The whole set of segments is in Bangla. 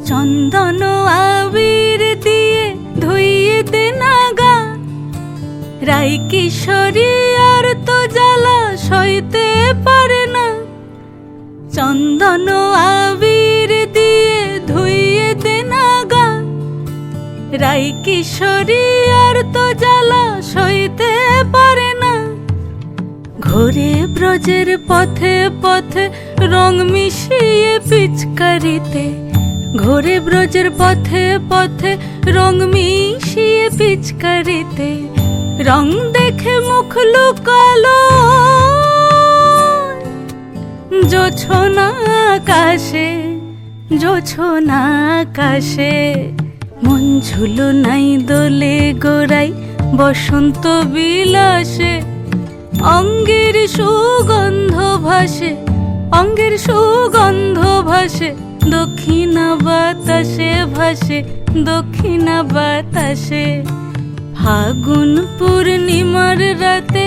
চন্দন আবির দিয়ে ধুইয়ে দে নাগা, রাই কিশোরী আর তো জ্বালা সইতে পারে না। চন্দন আবির দিয়ে ধুইয়ে দে নাগা, রাই কিশোরী আর তো জ্বালা সইতে পারে না। ঘোরে ব্রজের পথে পথে রং মিশিয়ে পিচকারিতে, ঘোরে ব্রজের পথে পথে রং মিশিয়ে পিচকারিতে, রং দেখে মুখ লুকালো জোছনা আকাশে, জোছনা আকাশে। মন ঝুলো নাই দোলে গোড়াই বসন্ত বিলাসে, অঙ্গের সুগন্ধ ভাসে, অঙ্গের সুগন্ধ ভাসে, দক্ষিণা বাতাসে ভাসে, দক্ষিণা বাতাসে। ফাগুন পূর্ণিমার রাতে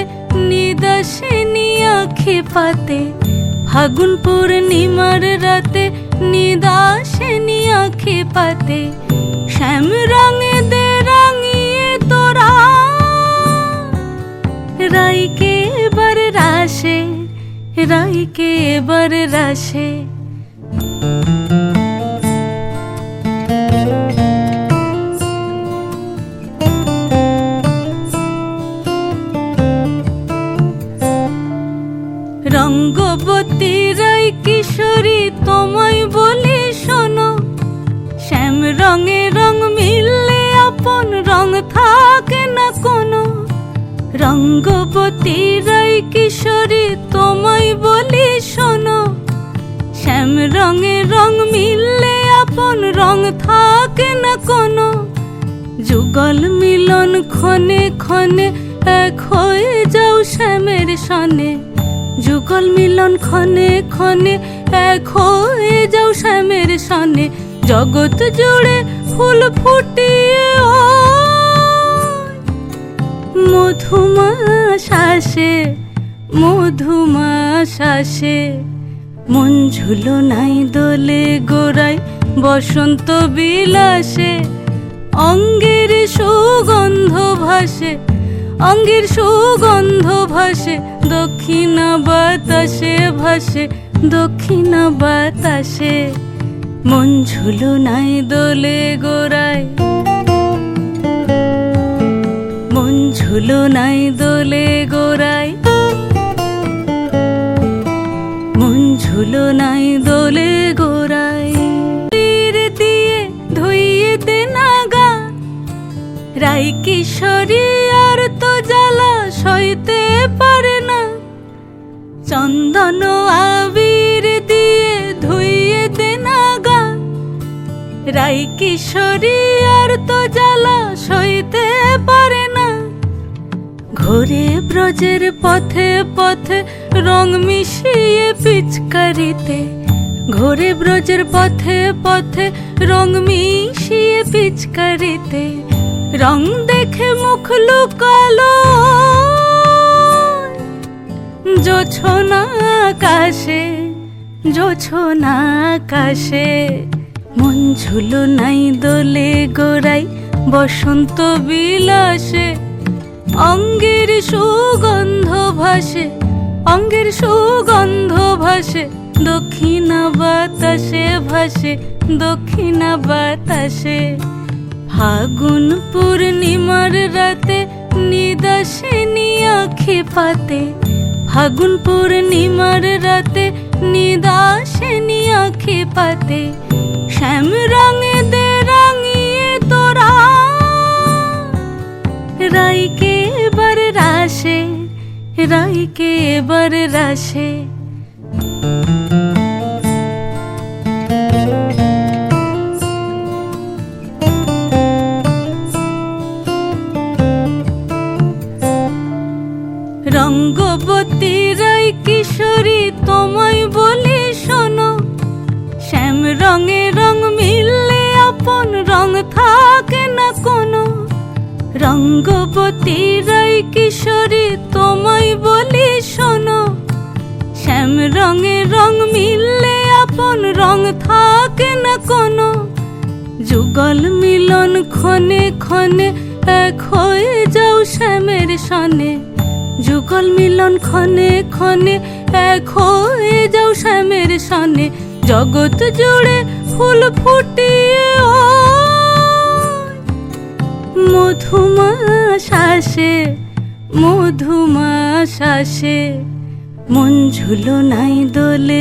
নিদাসিনী আঁখি পাতে, ফাগুন পূর্ণিমার রাতে নিদাসিনী আঁখি পাতে। শ্যাম রঙে দে রাঙিয়ে তোরা রাইকে এবার রাশে, রাইকে এবার রাশে। রঙ্গবতী রাই কিশোরী তোমায় বলি শোনো, শ্যাম রঙে রং মিললে আপন রং থাকে না কোনো। রঙ্গবতী রাই কিশোরী তোমায় বলি শোনো, শ্যাম রঙে রং মিললে আপন রং থাকে না কোনো। যুগল মিলন ক্ষণে ক্ষণে এক হয়ে যাও শ্যামের সনে, যুগল মিলন ক্ষণে ক্ষণে এক হয়ে যাও শ্যামের সনে। জগৎ জুড়ে ফুল ফুটিয়ে ও মধুমাশাসে, মধুমাশাসে। মন ঝুলো নাই দোলে গোড়াই বসন্ত বিলাসে, অঙ্গের সুগন্ধ ভাসে, অঙ্গের সুগন্ধ ভাসে, দক্ষিণা বাতাসে ভাসে, দক্ষিণা বাতাসে। মন ঝুলো নাই দোলে গোড়ায়, মন ঝুলো নাই দোলে গোড়ায়, মন ঝুলো নাই দোলে গোড়ায়। দিয়ে ধুইয়ে দে নাগা, রাই কিশোরী আর তো জ্বালা সইতে পারে না। চন্দন আবির দিয়ে ধুইয়ে দে নাগা, রাই কিশোরী আর তো জ্বালা সইতে পারে না। ঘোরে ব্রজের পথে পথে রং মিশিয়ে পিচকারিতে, ঘোরে ব্রজের পথে পথে রং মিশিয়ে পিচকারিতে, রং দেখে মুখ লুকালো জোছনা আকাশে, জোছনা আকাশে। মন ঝুলো নাই দোলে গোড়াই বসন্ত বিলাসে, অঙ্গের সুগন্ধ ভাসে, অঙ্গের সুগন্ধ ভাসে, দক্ষিণা বাতাসে ভাসে, দক্ষিণা বাতাসে। ফাগুন পূর্ণিমার রাতে নিদাসিনী আঁখি পাতে, ফাগুন পূর্ণিমার রাতে নিদাসিনী আঁখি পাতে। শ্যাম রঙে দে রাঙিয়ে তোরা রাইকে এবার রাশে, রাইকে এবার রাশে। রঙ্গবতী রাই কিশোরী তোমায় বলি শোনো, শ্যাম রঙে রং মিললে আপন রং থাকে না কোনো। রঙ্গবতী রাই কিশোরী তোমায় বলি শোনো, শ্যাম রঙে রং মিললে আপন রং থাকে না কোনো। যুগল মিলন ক্ষণে ক্ষণে এক হয়ে যাও শ্যামের সনে, যুগল মিলন ক্ষণে ক্ষণে এক হয়ে যাও শ্যামের সনে। জগৎ জুড়ে ফুল ফুটিয়ে মধুমাস আসে, মধুমাস আসে, মন ঝুলো নাই দোলে।